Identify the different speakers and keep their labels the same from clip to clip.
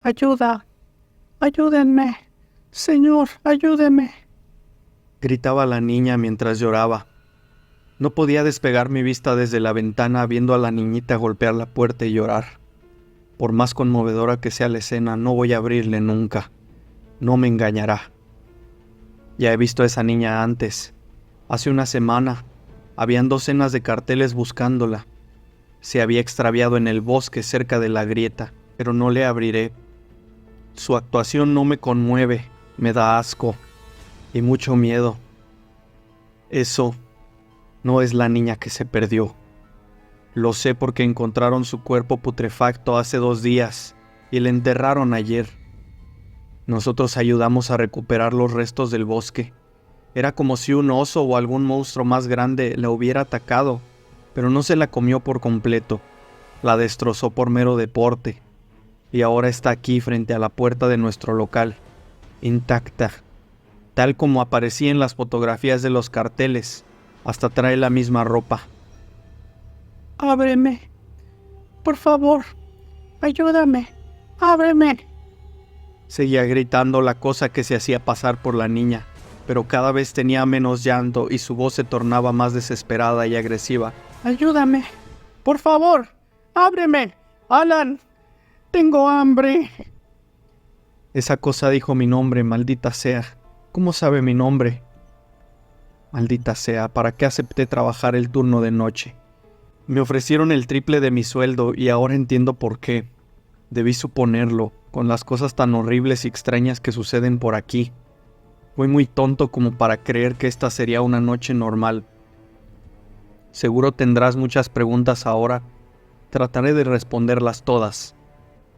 Speaker 1: Ayuda, ayúdenme. Señor, ayúdeme. Gritaba la niña mientras lloraba. No podía despegar mi vista desde la ventana viendo a la niñita golpear la puerta y llorar. Por más conmovedora que sea la escena, no voy a abrirle nunca. No me engañará. Ya he visto a esa niña antes. Hace una semana, habían docenas de carteles buscándola. Se había extraviado en el bosque cerca de la grieta, pero no le abriré. Su actuación no me conmueve, me da asco y mucho miedo. Eso no es la niña que se perdió. Lo sé porque encontraron su cuerpo putrefacto hace 2 días y la enterraron ayer. Nosotros ayudamos a recuperar los restos del bosque. Era como si un oso o algún monstruo más grande la hubiera atacado, pero no se la comió por completo. La destrozó por mero deporte. Y ahora está aquí frente a la puerta de nuestro local, intacta, tal como aparecía en las fotografías de los carteles. Hasta trae la misma ropa. Ábreme. Por favor, ayúdame. Ábreme. Seguía gritando la cosa que se hacía pasar por la niña, pero cada vez tenía menos llanto y su voz se tornaba más desesperada y agresiva. Ayúdame. Por favor, ábreme. Alan, tengo hambre. Esa cosa dijo mi nombre, maldita sea. ¿Cómo sabe mi nombre? Maldita sea, ¿para qué acepté trabajar el turno de noche? Me ofrecieron el triple de mi sueldo y ahora entiendo por qué. Debí suponerlo, con las cosas tan horribles y extrañas que suceden por aquí. Fui muy tonto como para creer que esta sería una noche normal. Seguro tendrás muchas preguntas ahora. Trataré de responderlas todas.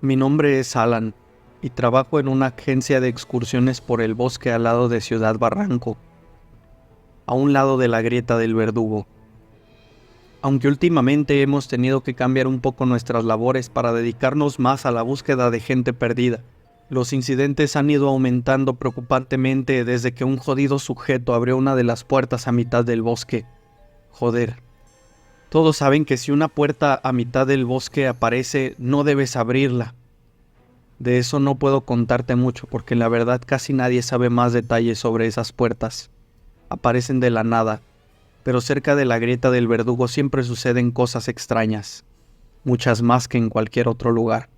Speaker 1: Mi nombre es Alan y trabajo en una agencia de excursiones por el bosque al lado de Ciudad Barranco, a un lado de la grieta del Verdugo. Aunque últimamente hemos tenido que cambiar un poco nuestras labores para dedicarnos más a la búsqueda de gente perdida, los incidentes han ido aumentando preocupantemente desde que un jodido sujeto abrió una de las puertas a mitad del bosque. Joder. Todos saben que si una puerta a mitad del bosque aparece, no debes abrirla. De eso no puedo contarte mucho porque la verdad casi nadie sabe más detalles sobre esas puertas. Aparecen de la nada, pero cerca de la grieta del Verdugo siempre suceden cosas extrañas, muchas más que en cualquier otro lugar.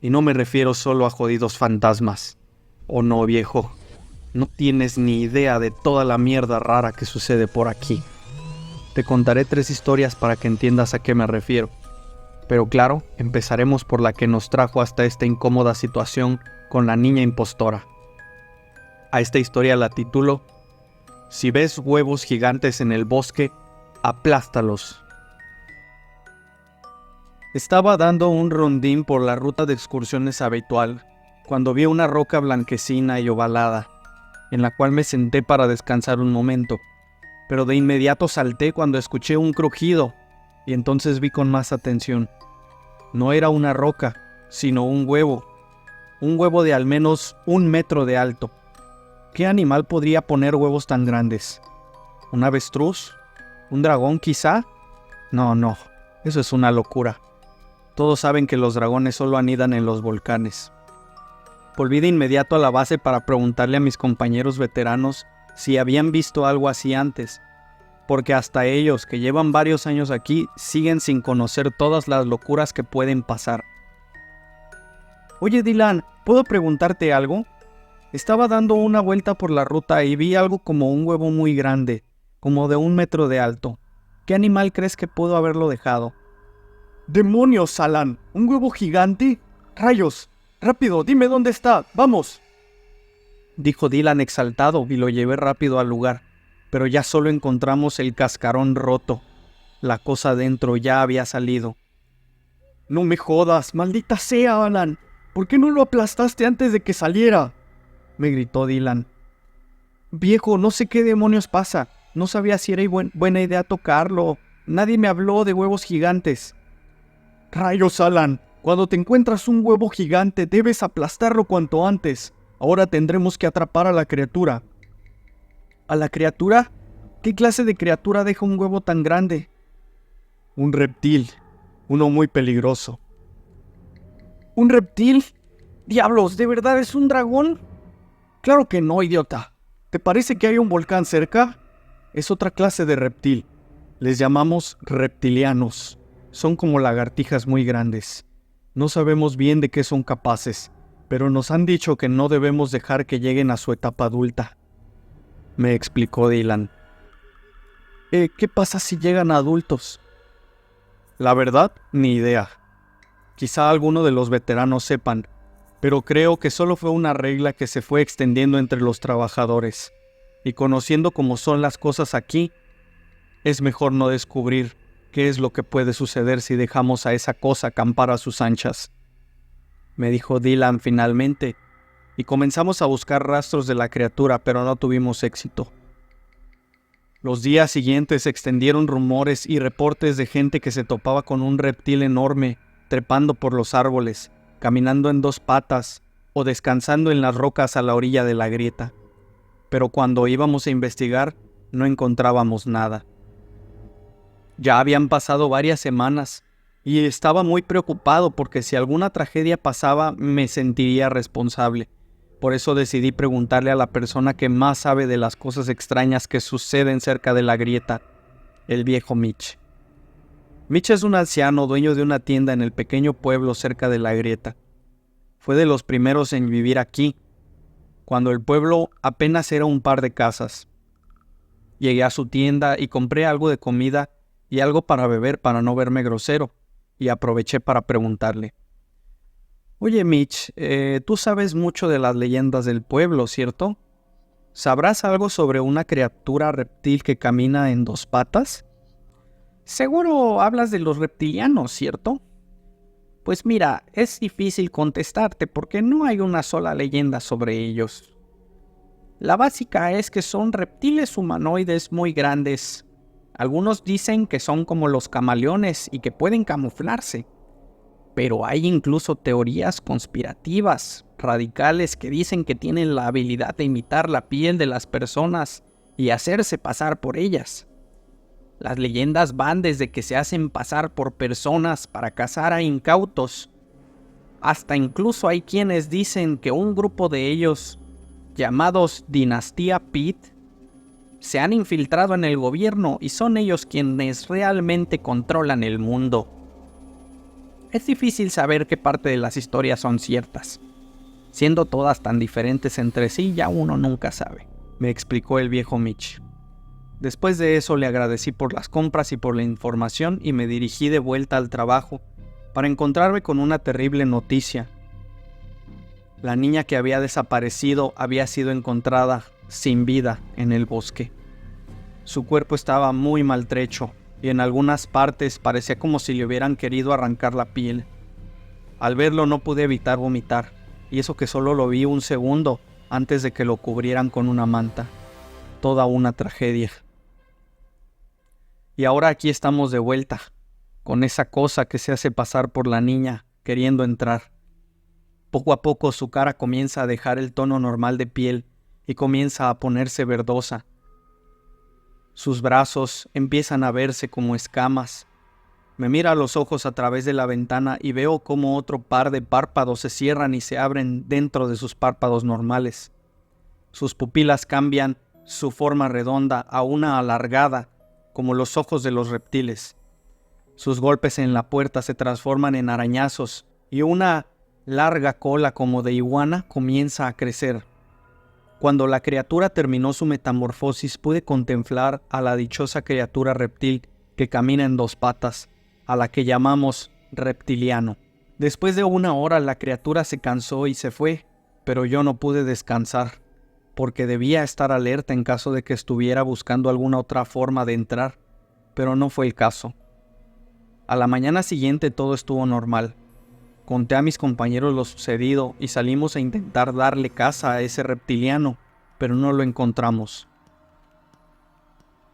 Speaker 1: Y no me refiero solo a jodidos fantasmas. Oh no, viejo, no tienes ni idea de toda la mierda rara que sucede por aquí. Te contaré 3 historias para que entiendas a qué me refiero. Pero claro, empezaremos por la que nos trajo hasta esta incómoda situación con la niña impostora. A esta historia la titulo: Si ves huevos gigantes en el bosque, aplástalos. Estaba dando un rondín por la ruta de excursiones habitual, cuando vi una roca blanquecina y ovalada, en la cual me senté para descansar un momento, pero de inmediato salté cuando escuché un crujido, y entonces vi con más atención. No era una roca, sino un huevo de al menos 1 metro de alto. ¿Qué animal podría poner huevos tan grandes? ¿Un avestruz? ¿Un dragón quizá? No, eso es una locura. Todos saben que los dragones solo anidan en los volcanes. Volví de inmediato a la base para preguntarle a mis compañeros veteranos si habían visto algo así antes, porque hasta ellos, que llevan varios años aquí, siguen sin conocer todas las locuras que pueden pasar. Oye Dylan, ¿puedo preguntarte algo? Estaba dando una vuelta por la ruta y vi algo como un huevo muy grande, como de 1 metro de alto. ¿Qué animal crees que pudo haberlo dejado? ¡Demonios, Alan! ¿Un huevo gigante? ¡Rayos! ¡Rápido, dime dónde está! ¡Vamos!, dijo Dylan exaltado, y lo llevé rápido al lugar, pero ya solo encontramos el cascarón roto. La cosa dentro ya había salido. ¡No me jodas! ¡Maldita sea, Alan! ¿Por qué no lo aplastaste antes de que saliera?, me gritó Dylan. Viejo, no sé qué demonios pasa. No sabía si era buena idea tocarlo. Nadie me habló de huevos gigantes. Rayos, Alan. Cuando te encuentras un huevo gigante, debes aplastarlo cuanto antes. Ahora tendremos que atrapar a la criatura. ¿A la criatura? ¿Qué clase de criatura deja un huevo tan grande? Un reptil. Uno muy peligroso. ¿Un reptil? ¡Diablos! ¿De verdad es un dragón? Claro que no, idiota. ¿Te parece que hay un volcán cerca? Es otra clase de reptil. Les llamamos reptilianos. Son como lagartijas muy grandes. No sabemos bien de qué son capaces, pero nos han dicho que no debemos dejar que lleguen a su etapa adulta. Me explicó Dylan. ¿Qué pasa si llegan a adultos? La verdad, ni idea. Quizá alguno de los veteranos sepan, pero creo que solo fue una regla que se fue extendiendo entre los trabajadores. Y conociendo cómo son las cosas aquí, es mejor no descubrir qué es lo que puede suceder si dejamos a esa cosa acampar a sus anchas. Me dijo Dylan finalmente, y comenzamos a buscar rastros de la criatura, pero no tuvimos éxito. Los días siguientes se extendieron rumores y reportes de gente que se topaba con un reptil enorme, trepando por los árboles, caminando en dos patas o descansando en las rocas a la orilla de la grieta. Pero cuando íbamos a investigar, no encontrábamos nada. Ya habían pasado varias semanas y estaba muy preocupado porque si alguna tragedia pasaba me sentiría responsable. Por eso decidí preguntarle a la persona que más sabe de las cosas extrañas que suceden cerca de la grieta, el viejo Mitch. Mitch es un anciano dueño de una tienda en el pequeño pueblo cerca de la grieta. Fue de los primeros en vivir aquí, cuando el pueblo apenas era un par de casas. Llegué a su tienda y compré algo de comida y algo para beber para no verme grosero, y aproveché para preguntarle. Oye Mitch, tú sabes mucho de las leyendas del pueblo, ¿cierto? ¿Sabrás algo sobre una criatura reptil que camina en dos patas? Seguro hablas de los reptilianos, ¿cierto? Pues mira, es difícil contestarte porque no hay una sola leyenda sobre ellos. La básica es que son reptiles humanoides muy grandes. Algunos dicen que son como los camaleones y que pueden camuflarse. Pero hay incluso teorías conspirativas, radicales, que dicen que tienen la habilidad de imitar la piel de las personas y hacerse pasar por ellas. Las leyendas van desde que se hacen pasar por personas para cazar a incautos, hasta incluso hay quienes dicen que un grupo de ellos, llamados Dinastía Pitt, se han infiltrado en el gobierno y son ellos quienes realmente controlan el mundo. Es difícil saber qué parte de las historias son ciertas. Siendo todas tan diferentes entre sí, ya uno nunca sabe, me explicó el viejo Mitch. Después de eso le agradecí por las compras y por la información y me dirigí de vuelta al trabajo para encontrarme con una terrible noticia. La niña que había desaparecido había sido encontrada sin vida en el bosque. Su cuerpo estaba muy maltrecho y en algunas partes parecía como si le hubieran querido arrancar la piel. Al verlo no pude evitar vomitar, y eso que solo lo vi un segundo antes de que lo cubrieran con una manta. Toda una tragedia. Y ahora aquí estamos de vuelta, con esa cosa que se hace pasar por la niña, queriendo entrar. Poco a poco su cara comienza a dejar el tono normal de piel y comienza a ponerse verdosa. Sus brazos empiezan a verse como escamas. Me mira a los ojos a través de la ventana y veo cómo otro par de párpados se cierran y se abren dentro de sus párpados normales. Sus pupilas cambian su forma redonda a una alargada, como los ojos de los reptiles. Sus golpes en la puerta se transforman en arañazos y una larga cola como de iguana comienza a crecer. Cuando la criatura terminó su metamorfosis, pude contemplar a la dichosa criatura reptil que camina en dos patas, a la que llamamos reptiliano. Después de una hora la criatura se cansó y se fue, pero yo no pude descansar, porque debía estar alerta en caso de que estuviera buscando alguna otra forma de entrar, pero no fue el caso. A la mañana siguiente todo estuvo normal. Conté a mis compañeros lo sucedido y salimos a intentar darle caza a ese reptiliano, pero no lo encontramos.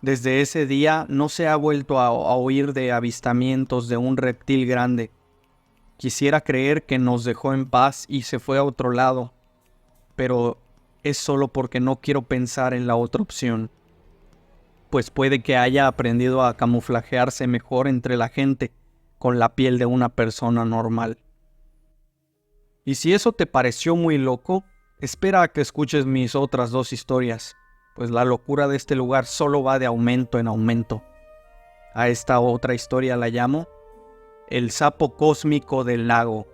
Speaker 1: Desde ese día no se ha vuelto a oír de avistamientos de un reptil grande. Quisiera creer que nos dejó en paz y se fue a otro lado, pero es solo porque no quiero pensar en la otra opción, pues puede que haya aprendido a camuflajearse mejor entre la gente con la piel de una persona normal. Y si eso te pareció muy loco, espera a que escuches mis otras 2 historias, pues la locura de este lugar solo va de aumento en aumento. A esta otra historia la llamo El sapo cósmico del lago.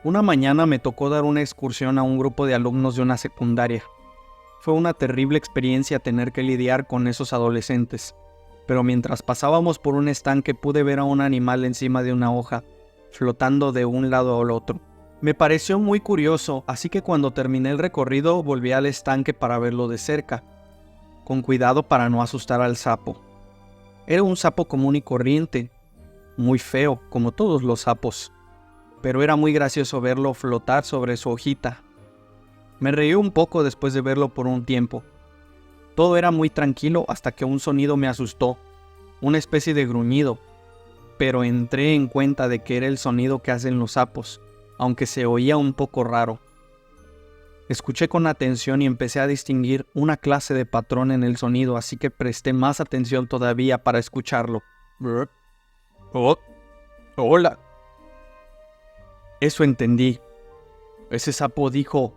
Speaker 1: Una mañana me tocó dar una excursión a un grupo de alumnos de una secundaria. Fue una terrible experiencia tener que lidiar con esos adolescentes, pero mientras pasábamos por un estanque pude ver a un animal encima de una hoja, flotando de un lado al otro. Me pareció muy curioso, así que cuando terminé el recorrido volví al estanque para verlo de cerca, con cuidado para no asustar al sapo. Era un sapo común y corriente, muy feo, como todos los sapos, pero era muy gracioso verlo flotar sobre su hojita. Me reí un poco después de verlo por un tiempo. Todo era muy tranquilo hasta que un sonido me asustó, una especie de gruñido, pero entré en cuenta de que era el sonido que hacen los sapos, aunque se oía un poco raro. Escuché con atención y empecé a distinguir una clase de patrón en el sonido, así que presté más atención todavía para escucharlo. Oh, hola. Eso entendí. Ese sapo dijo,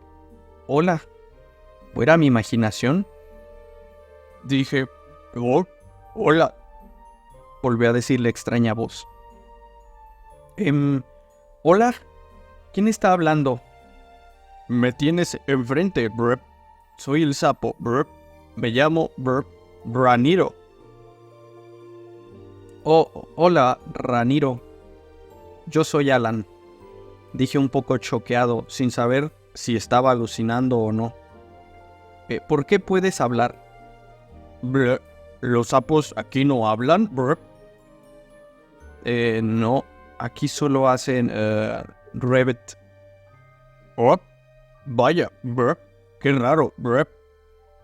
Speaker 1: hola. ¿O era mi imaginación? Dije, oh, hola. Volvió a decir la extraña voz. Hola. ¿Quién está hablando? Me tienes enfrente, brr. Soy el sapo, brr. Me llamo, Raniro. Oh, hola, Raniro. Yo soy Alan. Dije un poco choqueado, sin saber si estaba alucinando o no. ¿Por qué puedes hablar? Brr. ¿Los sapos aquí no hablan, brr? No. Aquí solo hacen, Rabbit. Oh, vaya, brr. Qué raro, brr.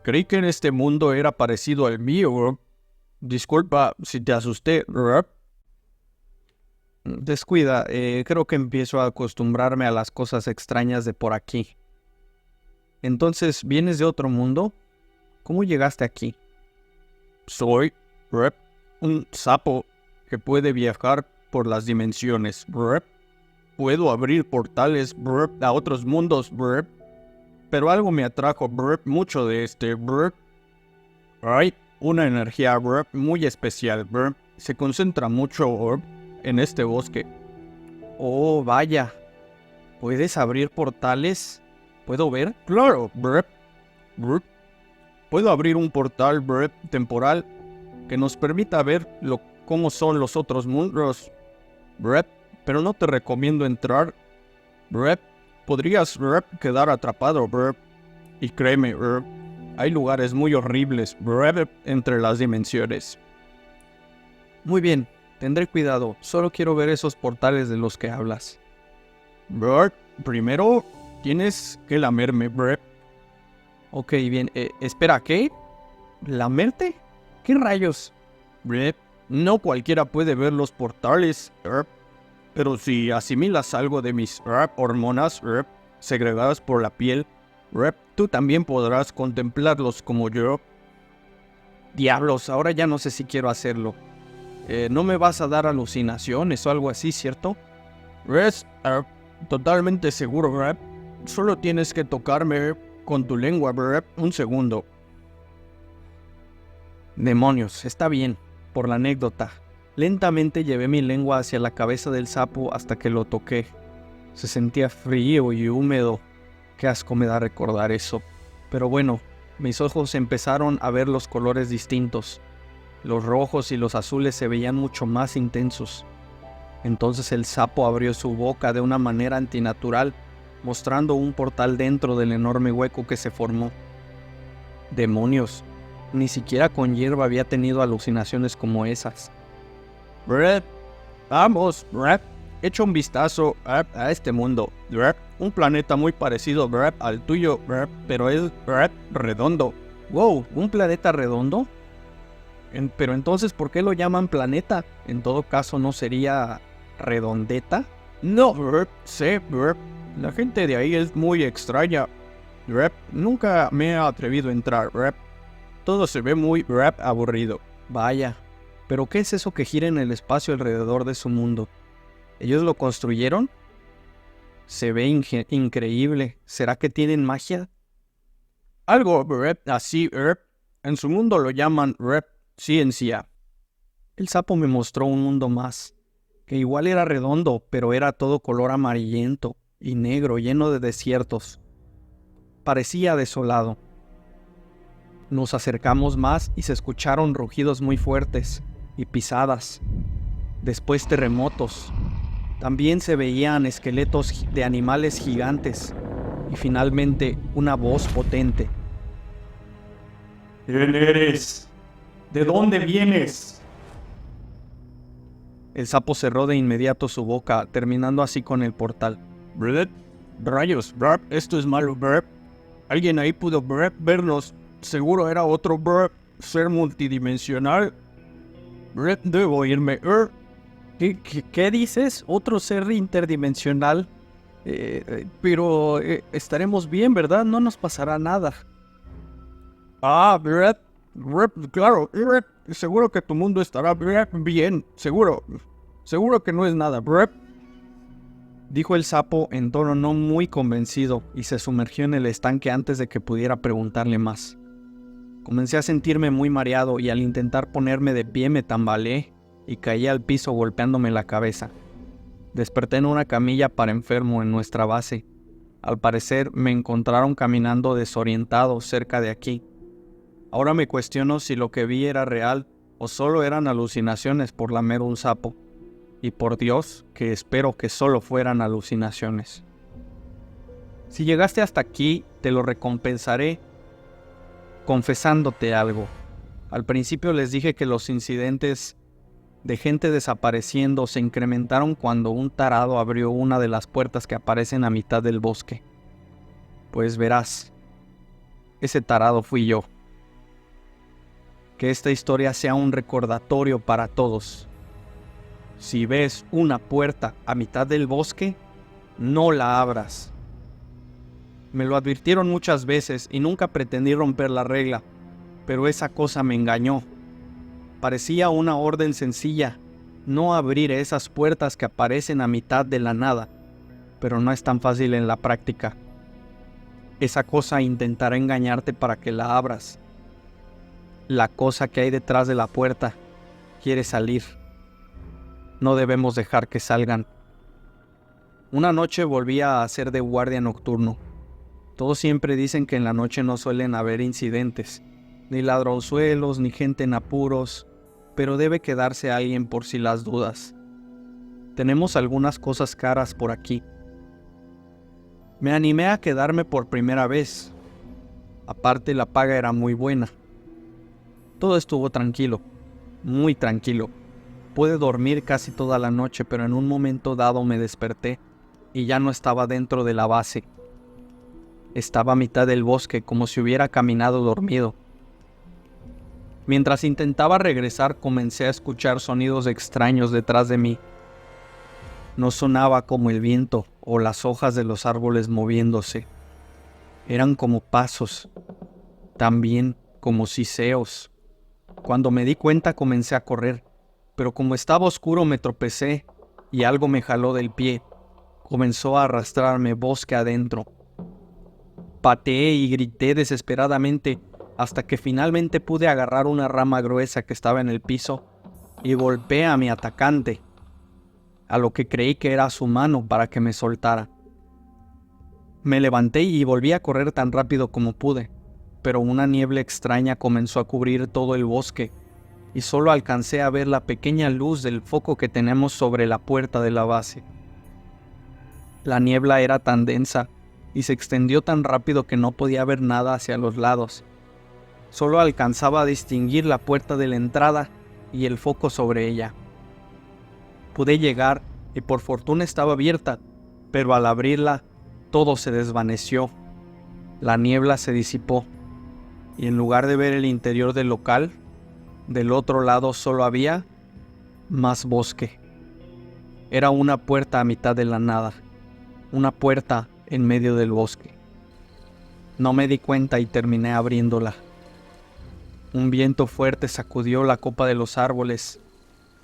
Speaker 1: Creí que en este mundo era parecido al mío, brr. Disculpa si te asusté, brr. Descuida, creo que empiezo a acostumbrarme a las cosas extrañas de por aquí. Entonces, ¿vienes de otro mundo? ¿Cómo llegaste aquí? Soy, brr, un sapo que puede viajar por las dimensiones, brr. Puedo abrir portales, brr, a otros mundos, brr. Pero algo me atrajo, brr, mucho de este, brr. Hay una energía, brr, muy especial, brr. Se concentra mucho, brr, en este bosque. Oh, vaya. ¿Puedes abrir portales? ¿Puedo ver? Claro, brr. Brr. Puedo abrir un portal, brr, temporal que nos permita ver cómo son los otros mundos, brr. Pero no te recomiendo entrar, brr. Podrías, brr, quedar atrapado, brr. Y créeme, brr, hay lugares muy horribles, brr, entre las dimensiones. Muy bien, tendré cuidado. Solo quiero ver esos portales de los que hablas. Brr, primero tienes que lamerme, brr. Ok, bien. Espera, ¿qué? ¿Lamerte? ¿Qué rayos? Brr, no cualquiera puede ver los portales, brr. Pero si asimilas algo de mis hormonas segregadas por la piel, tú también podrás contemplarlos como yo. Diablos, ahora ya no sé si quiero hacerlo. No me vas a dar alucinaciones o algo así, ¿cierto? Totalmente seguro, Solo tienes que tocarme con tu lengua, un segundo. Demonios, está bien, por la anécdota. Lentamente llevé mi lengua hacia la cabeza del sapo hasta que lo toqué. Se sentía frío y húmedo. Qué asco me da recordar eso. Pero bueno, mis ojos empezaron a ver los colores distintos. Los rojos y los azules se veían mucho más intensos. Entonces el sapo abrió su boca de una manera antinatural, mostrando un portal dentro del enorme hueco que se formó. Demonios, ni siquiera con hierba había tenido alucinaciones como esas. Vamos, echa un vistazo a este mundo. Un planeta muy parecido al tuyo, pero es redondo. Wow, ¿un planeta redondo? Pero entonces, ¿por qué lo llaman planeta? En todo caso, ¿no sería redondeta? No, sé, la gente de ahí es muy extraña. Nunca me he atrevido a entrar. Todo se ve muy aburrido. Vaya. ¿Pero qué es eso que gira en el espacio alrededor de su mundo? ¿Ellos lo construyeron? Se ve increíble. ¿Será que tienen magia? Algo, así, en su mundo lo llaman ciencia. El sapo me mostró un mundo más, que igual era redondo, pero era todo color amarillento y negro, lleno de desiertos. Parecía desolado. Nos acercamos más y se escucharon rugidos muy fuertes y pisadas. Después terremotos. También se veían esqueletos de animales gigantes y finalmente una voz potente.
Speaker 2: ¿Quién eres? ¿De dónde vienes?
Speaker 1: El sapo cerró de inmediato su boca, terminando así con el portal.
Speaker 2: Rayos, esto es malo, Alguien ahí pudo vernos. Seguro era otro ser multidimensional. Debo irme.
Speaker 1: ¿Qué dices? ¿Otro ser interdimensional? Pero estaremos bien, ¿verdad? No nos pasará nada.
Speaker 2: Claro, seguro que tu mundo estará bien, seguro que no es nada,
Speaker 1: dijo el sapo en tono no muy convencido y se sumergió en el estanque antes de que pudiera preguntarle más. Comencé a sentirme muy mareado y al intentar ponerme de pie me tambaleé y caí al piso golpeándome la cabeza. Desperté en una camilla para enfermo en nuestra base. Al parecer me encontraron caminando desorientado cerca de aquí. Ahora me cuestiono si lo que vi era real o solo eran alucinaciones por lamer un sapo. Y por Dios, que espero que solo fueran alucinaciones. Si llegaste hasta aquí, te lo recompensaré confesándote algo. Al principio les dije que los incidentes de gente desapareciendo se incrementaron cuando un tarado abrió una de las puertas que aparecen a mitad del bosque. Pues verás, ese tarado fui yo. Que esta historia sea un recordatorio para todos. Si ves una puerta a mitad del bosque, no la abras. Me lo advirtieron muchas veces y nunca pretendí romper la regla, pero esa cosa me engañó. Parecía una orden sencilla, no abrir esas puertas que aparecen a mitad de la nada, pero no es tan fácil en la práctica. Esa cosa intentará engañarte para que la abras. La cosa que hay detrás de la puerta quiere salir. No debemos dejar que salgan. Una noche volví a hacer de guardia nocturno. Todos siempre dicen que en la noche no suelen haber incidentes, ni ladronzuelos, ni gente en apuros, pero debe quedarse alguien por si las dudas. Tenemos algunas cosas caras por aquí. Me animé a quedarme por primera vez. Aparte, la paga era muy buena. Todo estuvo tranquilo, muy tranquilo. Pude dormir casi toda la noche, pero en un momento dado me desperté y ya no estaba dentro de la base. Estaba a mitad del bosque, como si hubiera caminado dormido. Mientras intentaba regresar, comencé a escuchar sonidos extraños detrás de mí. No sonaba como el viento o las hojas de los árboles moviéndose. Eran como pasos, también como siseos. Cuando me di cuenta comencé a correr, pero como estaba oscuro me tropecé y algo me jaló del pie. Comenzó a arrastrarme bosque adentro. Pateé y grité desesperadamente hasta que finalmente pude agarrar una rama gruesa que estaba en el piso y golpeé a mi atacante, a lo que creí que era su mano para que me soltara. Me levanté y volví a correr tan rápido como pude, pero una niebla extraña comenzó a cubrir todo el bosque y solo alcancé a ver la pequeña luz del foco que tenemos sobre la puerta de la base. La niebla era tan densa y se extendió tan rápido que no podía ver nada hacia los lados. Solo alcanzaba a distinguir la puerta de la entrada y el foco sobre ella. Pude llegar y por fortuna estaba abierta, pero al abrirla todo se desvaneció. La niebla se disipó y en lugar de ver el interior del local, del otro lado solo había más bosque. Era una puerta a mitad de la nada, una puerta en medio del bosque. No me di cuenta y terminé abriéndola. Un viento fuerte sacudió la copa de los árboles.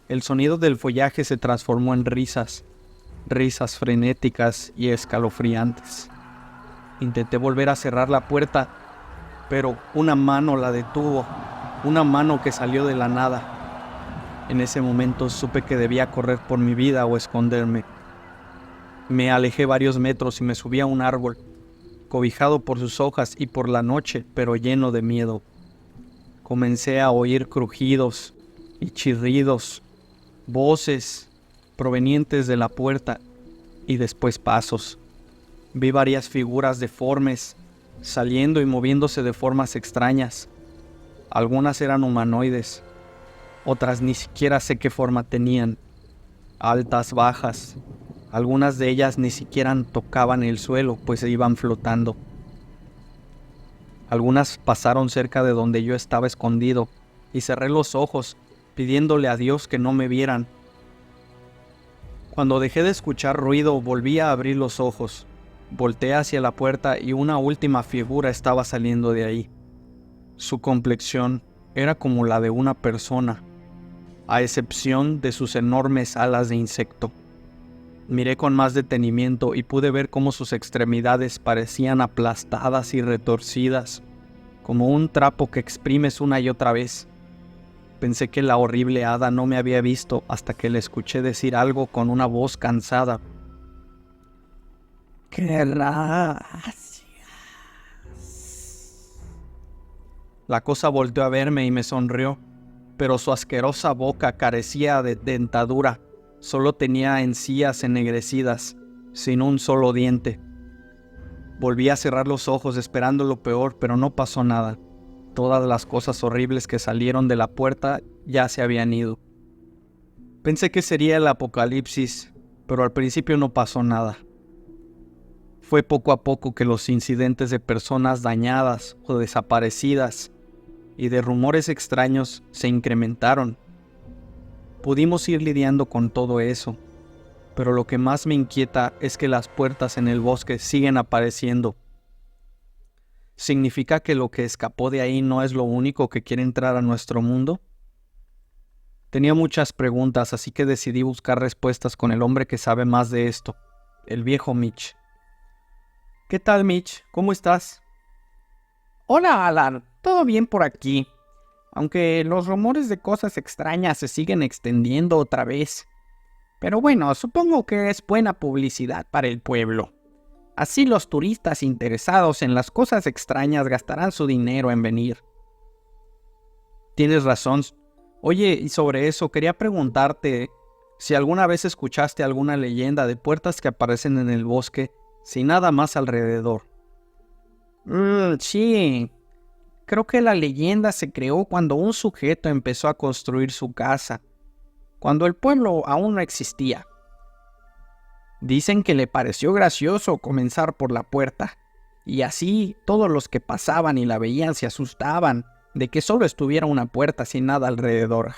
Speaker 1: El sonido del follaje se transformó en risas. risas frenéticas y escalofriantes. Intenté volver a cerrar la puerta, pero una mano la detuvo, una mano que salió de la nada. En ese momento supe que debía correr por mi vida o esconderme. Me alejé varios metros y me subí a un árbol, cobijado por sus hojas y por la noche, pero lleno de miedo. Comencé a oír crujidos y chirridos, voces provenientes de la puerta y después pasos. Vi varias figuras deformes saliendo y moviéndose de formas extrañas. Algunas eran humanoides, otras ni siquiera sé qué forma tenían. Altas, bajas, algunas de ellas ni siquiera tocaban el suelo, pues se iban flotando. Algunas pasaron cerca de donde yo estaba escondido y cerré los ojos, pidiéndole a Dios que no me vieran. Cuando dejé de escuchar ruido, volví a abrir los ojos. Volteé hacia la puerta y una última figura estaba saliendo de ahí. Su complexión era como la de una persona, a excepción de sus enormes alas de insecto. Miré con más detenimiento y pude ver cómo sus extremidades parecían aplastadas y retorcidas, como un trapo que exprimes una y otra vez. Pensé que la horrible hada no me había visto hasta que le escuché decir algo con una voz cansada.
Speaker 2: Gracias.
Speaker 1: La cosa volteó a verme y me sonrió, pero su asquerosa boca carecía de dentadura. Solo tenía encías ennegrecidas, sin un solo diente. Volví a cerrar los ojos esperando lo peor, pero no pasó nada. Todas las cosas horribles que salieron de la puerta ya se habían ido. Pensé que sería el apocalipsis, pero al principio no pasó nada. Fue poco a poco que los incidentes de personas dañadas o desaparecidas y de rumores extraños se incrementaron. Pudimos ir lidiando con todo eso, pero lo que más me inquieta es que las puertas en el bosque siguen apareciendo. ¿Significa que lo que escapó de ahí no es lo único que quiere entrar a nuestro mundo? Tenía muchas preguntas, así que decidí buscar respuestas con el hombre que sabe más de esto, el viejo Mitch. ¿Qué tal, Mitch? ¿Cómo estás?
Speaker 2: Hola, Alan. ¿Todo bien por aquí? Aunque los rumores de cosas extrañas se siguen extendiendo otra vez. Pero bueno, supongo que es buena publicidad para el pueblo. Así los turistas interesados en las cosas extrañas gastarán su dinero en venir.
Speaker 1: Tienes razón. Oye, y sobre eso quería preguntarte si alguna vez escuchaste alguna leyenda de puertas que aparecen en el bosque sin nada más alrededor.
Speaker 2: Sí. Creo que la leyenda se creó cuando un sujeto empezó a construir su casa, cuando el pueblo aún no existía. Dicen que le pareció gracioso comenzar por la puerta, y así todos los que pasaban y la veían se asustaban de que solo estuviera una puerta sin nada alrededor.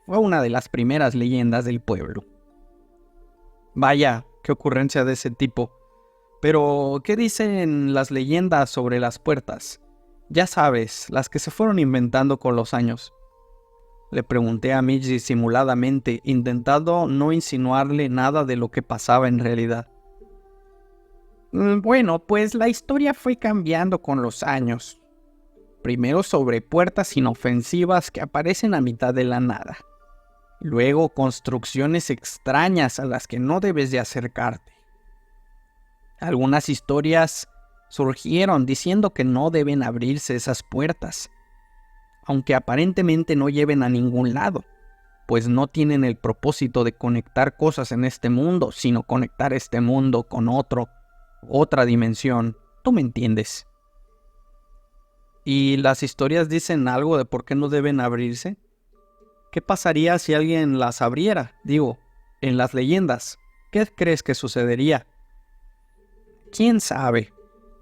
Speaker 2: Fue una de las primeras leyendas del pueblo.
Speaker 1: Vaya, qué ocurrencia de ese tipo. Pero, ¿qué dicen las leyendas sobre las puertas? Ya sabes, las que se fueron inventando con los años. Le pregunté a Mitch disimuladamente, intentando no insinuarle nada de lo que pasaba en realidad.
Speaker 2: Bueno, pues la historia fue cambiando con los años. Primero sobre puertas inofensivas que aparecen a mitad de la nada. Luego construcciones extrañas a las que no debes de acercarte. Algunas historias surgieron diciendo que no deben abrirse esas puertas, aunque aparentemente no lleven a ningún lado, pues no tienen el propósito de conectar cosas en este mundo, sino conectar este mundo con otra dimensión. ¿Tú me entiendes?
Speaker 1: ¿Y las historias dicen algo de por qué no deben abrirse? ¿Qué pasaría si alguien las abriera? Digo, en las leyendas, ¿qué crees que sucedería?
Speaker 2: ¿Quién sabe?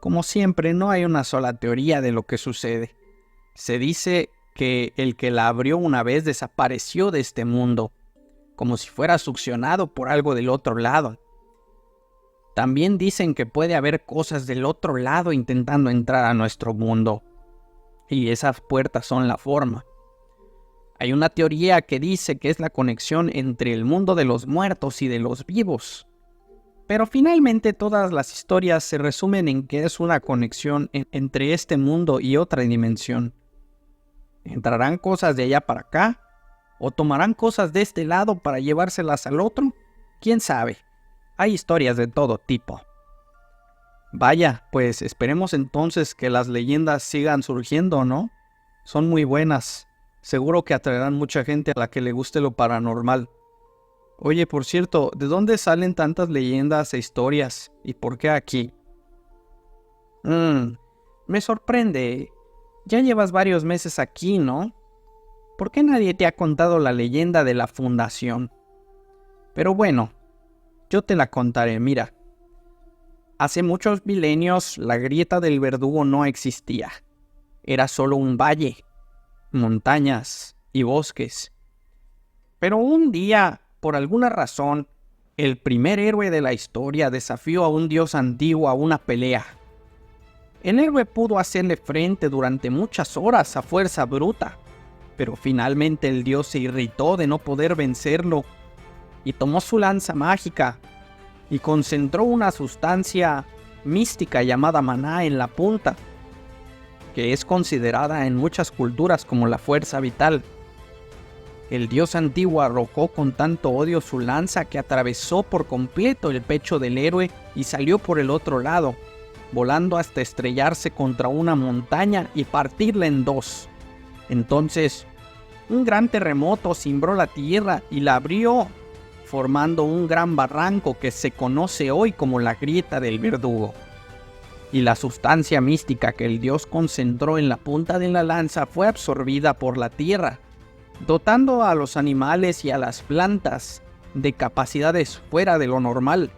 Speaker 2: Como siempre, no hay una sola teoría de lo que sucede. Se dice que el que la abrió una vez desapareció de este mundo, como si fuera succionado por algo del otro lado. También dicen que puede haber cosas del otro lado intentando entrar a nuestro mundo, y esas puertas son la forma. Hay una teoría que dice que es la conexión entre el mundo de los muertos y de los vivos. Pero finalmente todas las historias se resumen en que es una conexión entre este mundo y otra dimensión. ¿Entrarán cosas de allá para acá? ¿O tomarán cosas de este lado para llevárselas al otro? ¿Quién sabe? Hay historias de todo tipo. Vaya, pues esperemos entonces que las leyendas sigan surgiendo, ¿no? Son muy buenas. Seguro que atraerán mucha gente a la que le guste lo paranormal. Oye, por cierto, ¿de dónde salen tantas leyendas e historias? ¿Y por qué aquí? Me sorprende. Ya llevas varios meses aquí, ¿no? ¿Por qué nadie te ha contado la leyenda de la fundación? Pero bueno, yo te la contaré, mira. Hace muchos milenios la grieta del Verdugo no existía. Era solo un valle, montañas y bosques. Pero un día, por alguna razón, el primer héroe de la historia desafió a un dios antiguo a una pelea. El héroe pudo hacerle frente durante muchas horas a fuerza bruta, pero finalmente el dios se irritó de no poder vencerlo y tomó su lanza mágica y concentró una sustancia mística llamada maná en la punta, que es considerada en muchas culturas como la fuerza vital. El dios antiguo arrojó con tanto odio su lanza que atravesó por completo el pecho del héroe y salió por el otro lado, volando hasta estrellarse contra una montaña y partirla en dos. Entonces, un gran terremoto cimbró la tierra y la abrió, formando un gran barranco que se conoce hoy como la grieta del Verdugo. Y la sustancia mística que el dios concentró en la punta de la lanza fue absorbida por la tierra, dotando a los animales y a las plantas de capacidades fuera de lo normal,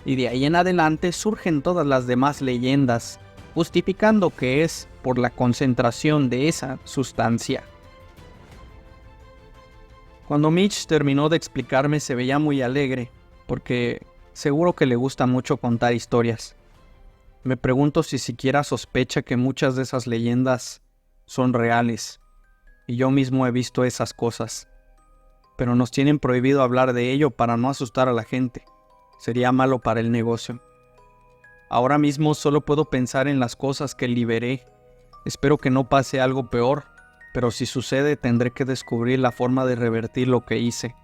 Speaker 2: y de ahí en adelante surgen todas las demás leyendas, justificando que es por la concentración de esa sustancia. Cuando Mitch terminó de explicarme se veía muy alegre, porque seguro que le gusta mucho contar historias. Me pregunto si siquiera sospecha que muchas de esas leyendas son reales, y yo mismo he visto esas cosas. Pero nos tienen prohibido hablar de ello para no asustar a la gente. Sería malo para el negocio. Ahora mismo solo puedo pensar en las cosas que liberé. Espero que no pase algo peor, pero si sucede tendré que descubrir la forma de revertir lo que hice.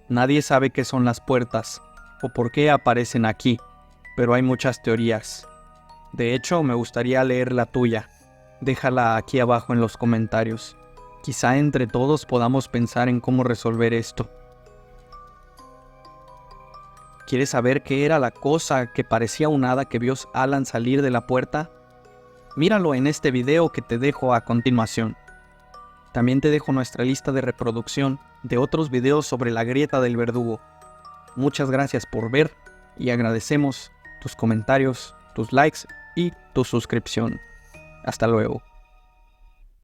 Speaker 2: Nadie sabe qué son las puertas o por qué aparecen aquí, pero hay muchas teorías. De hecho, me gustaría leer la tuya. Déjala aquí abajo en los comentarios. Quizá entre todos podamos pensar en cómo resolver esto. ¿Quieres saber qué era la cosa que parecía un hada que vio Alan salir de la puerta? Míralo en este video que te dejo a continuación. También te dejo nuestra lista de reproducción de otros videos sobre la grieta del Verdugo. Muchas gracias por ver y agradecemos tus comentarios, tus likes y tu suscripción. Hasta luego.